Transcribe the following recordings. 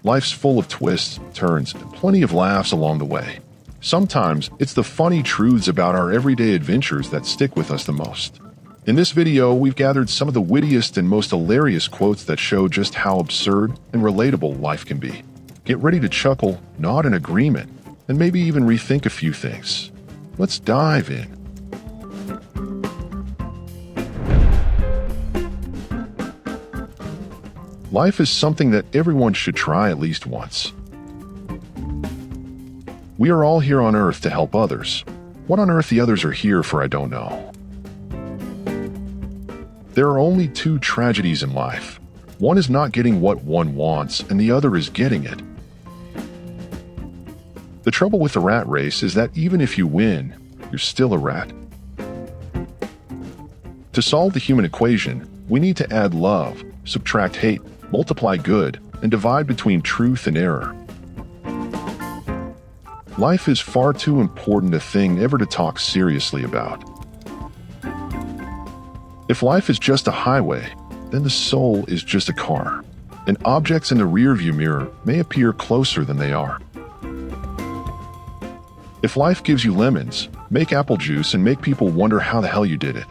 Life's full of twists, turns, and plenty of laughs along the way. Sometimes, it's the funny truths about our everyday adventures that stick with us the most. In this video, we've gathered some of the wittiest and most hilarious quotes that show just how absurd and relatable life can be. Get ready to chuckle, nod in agreement, and maybe even rethink a few things. Let's dive in. Life is something that everyone should try at least once. We are all here on Earth to help others. What on earth the others are here for, I don't know. There are only two tragedies in life. One is not getting what one wants, and the other is getting it. The trouble with the rat race is that even if you win, you're still a rat. To solve the human equation, we need to add love, subtract hate, multiply good, and divide between truth and error. Life is far too important a thing ever to talk seriously about. If life is just a highway, then the soul is just a car, and objects in the rearview mirror may appear closer than they are. If life gives you lemons, make apple juice and make people wonder how the hell you did it.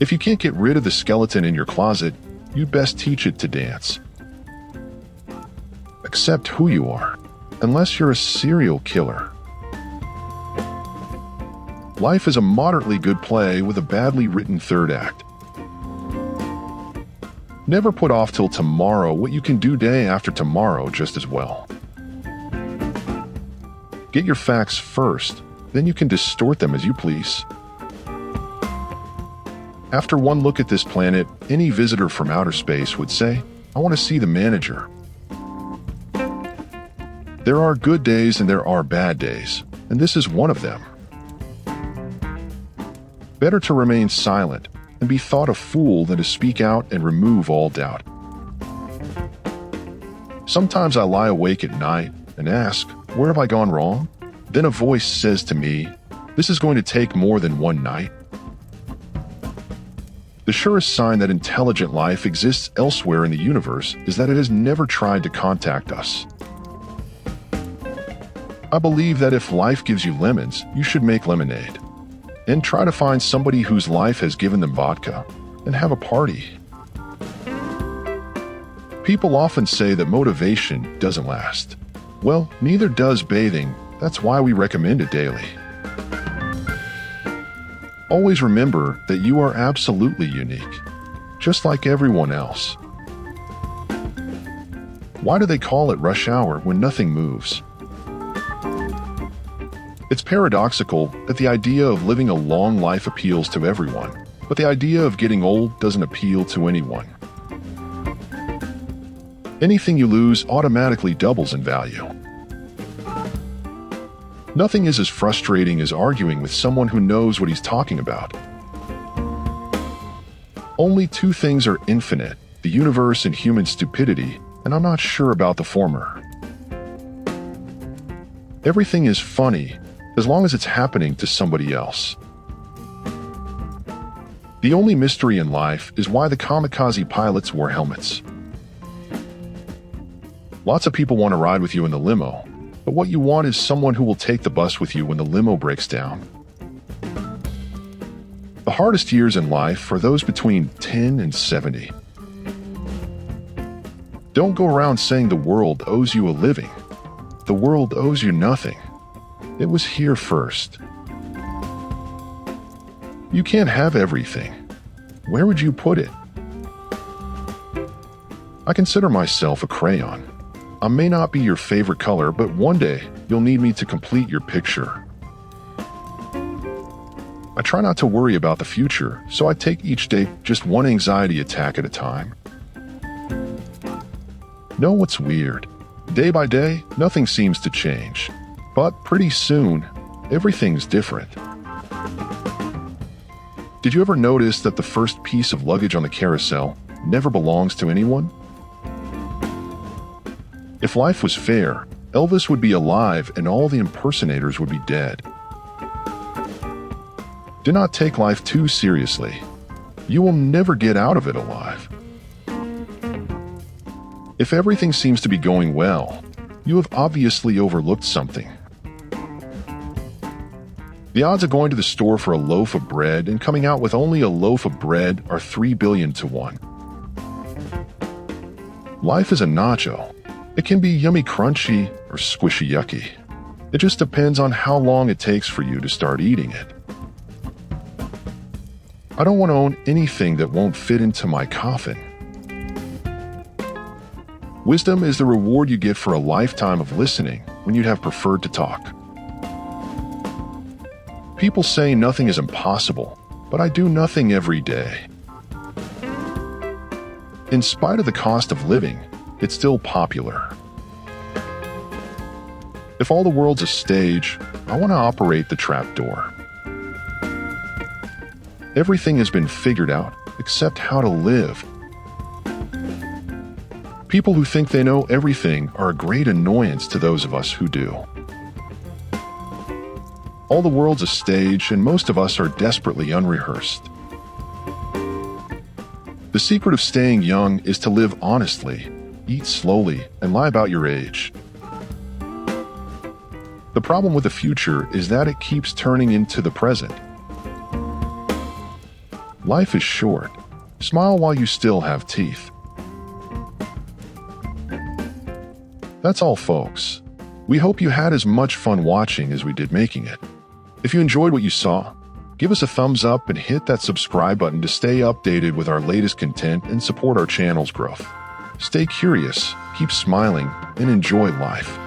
If you can't get rid of the skeleton in your closet, you'd best teach it to dance. Accept who you are, unless you're a serial killer. Life is a moderately good play with a badly written third act. Never put off till tomorrow what you can do day after tomorrow just as well. Get your facts first, then you can distort them as you please. After one look at this planet, any visitor from outer space would say, "I want to see the manager." There are good days and there are bad days, and this is one of them. Better to remain silent and be thought a fool than to speak out and remove all doubt. Sometimes I lie awake at night and ask, where have I gone wrong? Then a voice says to me, this is going to take more than one night. The surest sign that intelligent life exists elsewhere in the universe is that it has never tried to contact us. I believe that if life gives you lemons, you should make lemonade. And try to find somebody whose life has given them vodka, and have a party. People often say that motivation doesn't last. Well, neither does bathing. That's why we recommend it daily. Always remember that you are absolutely unique, just like everyone else. Why do they call it rush hour when nothing moves? It's paradoxical that the idea of living a long life appeals to everyone, but the idea of getting old doesn't appeal to anyone. Anything you lose automatically doubles in value. Nothing is as frustrating as arguing with someone who knows what he's talking about. Only two things are infinite, the universe and human stupidity, and I'm not sure about the former. Everything is funny, as long as it's happening to somebody else. The only mystery in life is why the kamikaze pilots wore helmets. Lots of people want to ride with you in the limo, but what you want is someone who will take the bus with you when the limo breaks down. The hardest years in life are those between 10 and 70. Don't go around saying the world owes you a living. The world owes you nothing. It was here first. You can't have everything. Where would you put it? I consider myself a crayon. I may not be your favorite color, but one day you'll need me to complete your picture. I try not to worry about the future, so I take each day just one anxiety attack at a time. Know what's weird? Day by day, nothing seems to change. But pretty soon, everything's different. Did you ever notice that the first piece of luggage on the carousel never belongs to anyone? If life was fair, Elvis would be alive and all the impersonators would be dead. Do not take life too seriously. You will never get out of it alive. If everything seems to be going well, you have obviously overlooked something. The odds of going to the store for a loaf of bread and coming out with only a loaf of bread are 3 billion to 1. Life is a nacho. It can be yummy crunchy or squishy yucky. It just depends on how long it takes for you to start eating it. I don't want to own anything that won't fit into my coffin. Wisdom is the reward you get for a lifetime of listening when you'd have preferred to talk. People say nothing is impossible, but I do nothing every day. In spite of the cost of living, it's still popular. If all the world's a stage, I want to operate the trapdoor. Everything has been figured out except how to live. People who think they know everything are a great annoyance to those of us who do. All the world's a stage, and most of us are desperately unrehearsed. The secret of staying young is to live honestly, eat slowly, and lie about your age. The problem with the future is that it keeps turning into the present. Life is short. Smile while you still have teeth. That's all, folks. We hope you had as much fun watching as we did making it. If you enjoyed what you saw, give us a thumbs up and hit that subscribe button to stay updated with our latest content and support our channel's growth. Stay curious, keep smiling, and enjoy life.